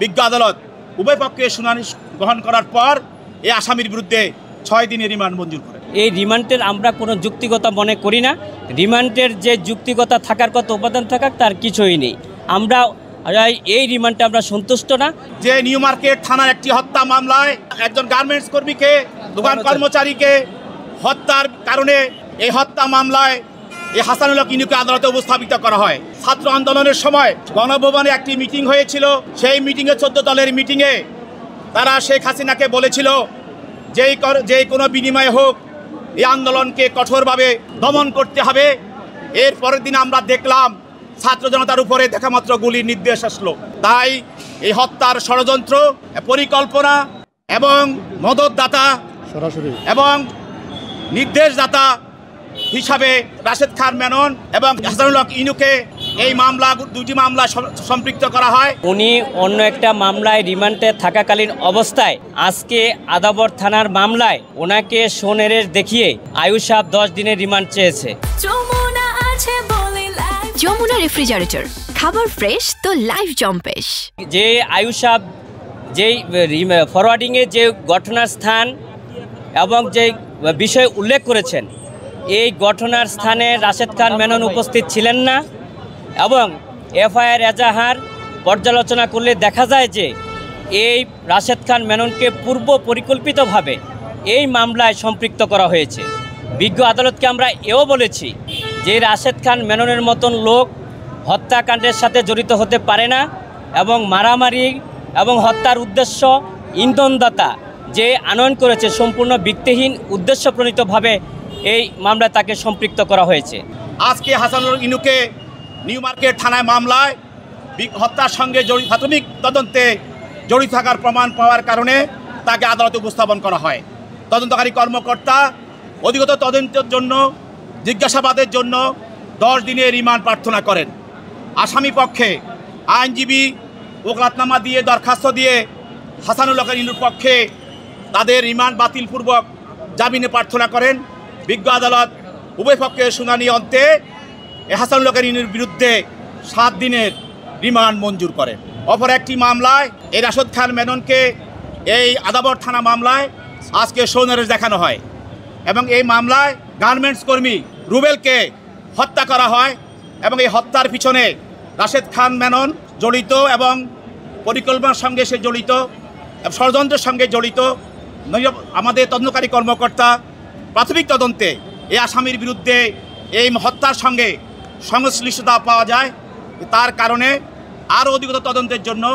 বিজ্ঞ আদালত উভয় পক্ষের শুনানি গ্রহণ করার পর এই আসামির বিরুদ্ধে 6 দিনের রিমান্ড মঞ্জুর করে। এই রিমান্ডের আমরা কোনো যুক্তিগতা মনে করি না। রিমান্ডের যে যুক্তিগতা থাকার কথা উপাদান থাকার তার কিছুই নেই। আমরা এই রিমান্ডে আমরা সন্তুষ্ট না। যে নিউ মার্কেট থানার একটি হত্যা মামলায় একজন গার্মেন্টস কর্মীকে, দোকান কর্মচারীকে হত্যার কারণে এই হত্যা মামলায় এই হাসানুল হক ইনুকে আদালতে উপস্থাপিত করা হয়। ছাত্র আন্দোলনের সময় গণভবনে একটি মিটিং হয়েছিল। সেই মিটিংয়ে 14 দলের মিটিংয়ে তারা শেখ হাসিনাকে বলেছিল যেই কোনো বিনিময়ে হোক এই আন্দোলনকে কঠোরভাবে দমন করতে হবে। এর পরের দিন আমরা দেখলাম ছাত্র জনতার উপরে দেখামাত্র গুলির নির্দেশ আসলো। তাই এই হত্যার ষড়যন্ত্র, পরিকল্পনা এবং মদতদাতা সরাসরি এবং নির্দেশদাতা হিসাবে রাশেদ খান মেনন এবং হাসানুল হক ইনুকে এই মামলা, দুটি মামলা সম্পৃক্ত করা হয়। উনি অন্য একটা মামলায় রিমান্ডে থাকাকালীন অবস্থায় আজকে আদাবর থানার মামলায় ওনাকে সোনেরের দেখিয়ে আয়ুষ সাহেব 10 দিনের রিমান্ড চেয়েছে। যমুনা রেফ্রিজারেটর, খাবার ফ্রেশ তো লাইফ জম্পেশ। যে আয়ুষ সাহেব যেই ফরওয়ার্ডিংয়ে যে ঘটনার স্থান এবং যে বিষয় উল্লেখ করেছেন, এই ঘটনার স্থানে রাশেদ খান মেনন উপস্থিত ছিলেন না এবং এফআইআর এজাহার পর্যালোচনা করলে দেখা যায় যে এই রাশেদ খান মেননকে পূর্ব পরিকল্পিতভাবে এই মামলায় সম্পৃক্ত করা হয়েছে। বিজ্ঞ আদালতকে আমরা এও বলেছি যে রাশেদ খান মেননের মতন লোক হত্যাকাণ্ডের সাথে জড়িত হতে পারে না এবং মারামারি এবং হত্যার উদ্দেশ্য ইন্ধনদাতা যে আনয়ন করেছে সম্পূর্ণ ভিত্তিহীন উদ্দেশ্যপ্রণীতভাবে এই মামলায় তাকে সম্পৃক্ত করা হয়েছে। আজকে হাসানুল হক ইনুকে নিউ মার্কেট থানায় মামলায় হত্যার সঙ্গে প্রাথমিক তদন্তে জড়িত থাকার প্রমাণ পাওয়ার কারণে তাকে আদালতে উপস্থাপন করা হয়। তদন্তকারী কর্মকর্তা অধিকতর তদন্তের জন্য, জিজ্ঞাসাবাদের জন্য 10 দিনের রিমান্ড প্রার্থনা করেন। আসামি পক্ষে আইনজীবী ওকালতনামা দিয়ে দরখাস্ত দিয়ে হাসানুল হক ইনুর পক্ষে তাদের রিমান্ড বাতিলপূর্বক জামিনে প্রার্থনা করেন। বিজ্ঞ আদালত উভয় পক্ষের শুনানি অন্তে হাসানুল হক ইনুর বিরুদ্ধে 7 দিনের রিমান্ড মঞ্জুর করেন। অপর একটি মামলায় এই রাশেদ খান মেননকে এই আদাবর থানা মামলায় আজকে সৌনারেজ দেখানো হয় এবং এই মামলায় গার্মেন্টস কর্মী রুবেলকে হত্যা করা হয় এবং এই হত্যার পিছনে রাশেদ খান মেনন জড়িত এবং পরিকল্পনার সঙ্গে সে জড়িত, ষড়যন্ত্রের সঙ্গে জড়িত। আমাদের তদন্তকারী কর্মকর্তা প্রাথমিক তদন্তে এই আসামির বিরুদ্ধে এই হত্যার সঙ্গে সংশ্লিষ্টতা পাওয়া যায়। তার কারণে আরও অধিকতর তদন্তের জন্য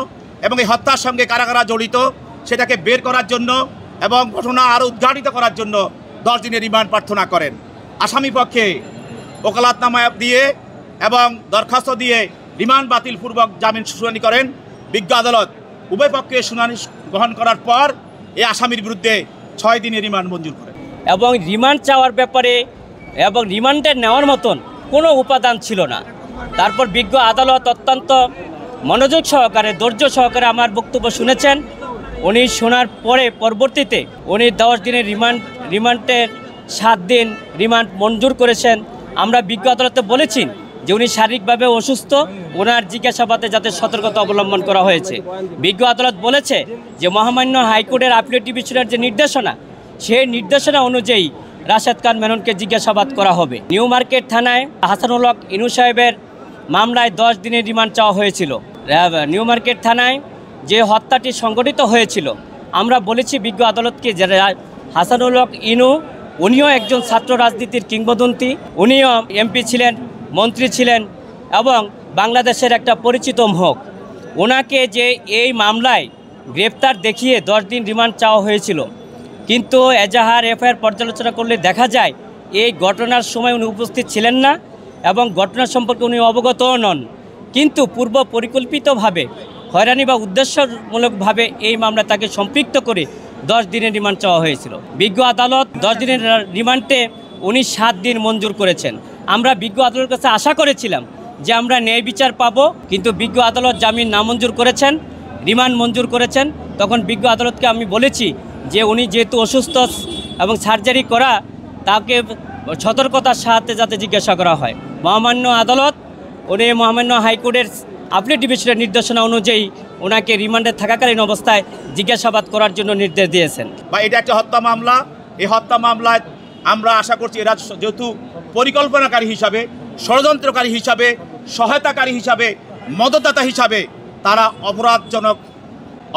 এবং এই হত্যার সঙ্গে কারা কারা জড়িত সেটাকে বের করার জন্য এবং ঘটনা আরও উদ্ঘাটিত করার জন্য 10 দিনের রিমান্ড প্রার্থনা করেন। আসামি পক্ষে ওকালতনামা দিয়ে এবং দরখাস্ত দিয়ে রিমান্ড বাতিলপূর্বক জামিন শুনানি করেন। বিজ্ঞ আদালত উভয় পক্ষের শুনানি গ্রহণ করার পর এই আসামির বিরুদ্ধে 6 দিনের রিমান্ড মঞ্জুর করেন। এবং রিমান্ড চাওয়ার ব্যাপারে এবং রিমান্ডে নেওয়ার মতন কোনো উপাদান ছিল না। তারপর বিজ্ঞ আদালত অত্যন্ত মনোযোগ সহকারে, ধৈর্য সহকারে আমার বক্তব্য শুনেছেন। উনি শোনার পরে পরবর্তীতে উনি 10 দিনের রিমান্ডের 7 দিন রিমান্ড মঞ্জুর করেছেন। আমরা বিজ্ঞ আদালতে বলেছি যে উনি শারীরিকভাবে অসুস্থ, ওনার জিজ্ঞাসাবাদে যাতে সতর্কতা অবলম্বন করা হয়েছে। বিজ্ঞ আদালত বলেছে যে মহামান্য হাইকোর্টের আপিলেট ডিভিশনের যে নির্দেশনা, সেই নির্দেশনা অনুযায়ী রাশেদ খান মেননকে জিজ্ঞাসাবাদ করা হবে। নিউ মার্কেট থানায় হাসানুল হক ইনু সাহেবের মামলায় 10 দিনের রিমান্ড চাওয়া হয়েছিল। নিউ মার্কেট থানায় যে হত্যাটি সংঘটিত হয়েছিল, আমরা বলেছি বিজ্ঞ আদালতকে যে হাসানুল হক ইনু উনিও একজন ছাত্র রাজনীতির কিংবদন্তি, উনিও এমপি ছিলেন, মন্ত্রী ছিলেন এবং বাংলাদেশের একটা পরিচিত মুখ। ওনাকে যে এই মামলায় গ্রেপ্তার দেখিয়ে 10 দিন রিমান্ড চাওয়া হয়েছিল, কিন্তু এজাহার এফআইআর পর্যালোচনা করলে দেখা যায় এই ঘটনার সময় উনি উপস্থিত ছিলেন না এবং ঘটনা সম্পর্কে উনি অবগতও নন, কিন্তু পূর্ব পরিকল্পিতভাবে হয়রানি বা উদ্দেশ্যমূলকভাবে এই মামলা তাকে সম্পৃক্ত করে 10 দিনের রিমান্ড চাওয়া হয়েছিল। বিজ্ঞ আদালত 10 দিনের রিমান্ডে উনি 7 দিন মঞ্জুর করেছেন। আমরা বিজ্ঞ আদালতের কাছে আশা করেছিলাম যে আমরা ন্যায় বিচার পাবো, কিন্তু বিজ্ঞ আদালত জামিন নামঞ্জুর করেছেন, রিমান্ড মঞ্জুর করেছেন। তখন বিজ্ঞ আদালতকে আমি বলেছি যে উনি যেহেতু অসুস্থ এবং সার্জারি করা, তাকে সতর্কতার সাথে যাতে জিজ্ঞাসা করা হয়। মহামান্য আদালত উনি মহামান্য হাইকোর্টের আপিলেট ডিভিশনের নির্দেশনা অনুযায়ী ওনাকে রিমান্ডে থাকাকালীন অবস্থায় জিজ্ঞাসাবাদ করার জন্য নির্দেশ দিয়েছেন। বা এটা একটা হত্যা মামলা, এই হত্যা মামলায় আমরা আশা করছি এরা যেহেতু পরিকল্পনাকারী হিসাবে, ষড়যন্ত্রকারী হিসাবে, সহায়তাকারী হিসাবে, মদতদাতা হিসাবে তারা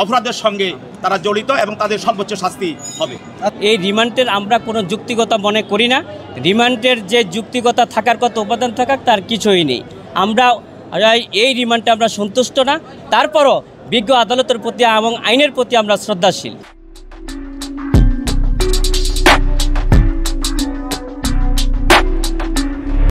অপরাধের সঙ্গে তারা জড়িত এবং তাদের সর্বোচ্চ শাস্তি হবে। এই রিমান্ডের আমরা কোনো যুক্তিগতা মনে করি না। রিমান্ডের যে যুক্তিগতা থাকার কথা, উপাদান থাকার তার কিছুই নেই। আমরা এই রিমান্ডে আমরা সন্তুষ্ট না। তারপরও বিজ্ঞ আদালতের প্রতি এবং আইনের প্রতি আমরা শ্রদ্ধাশীল।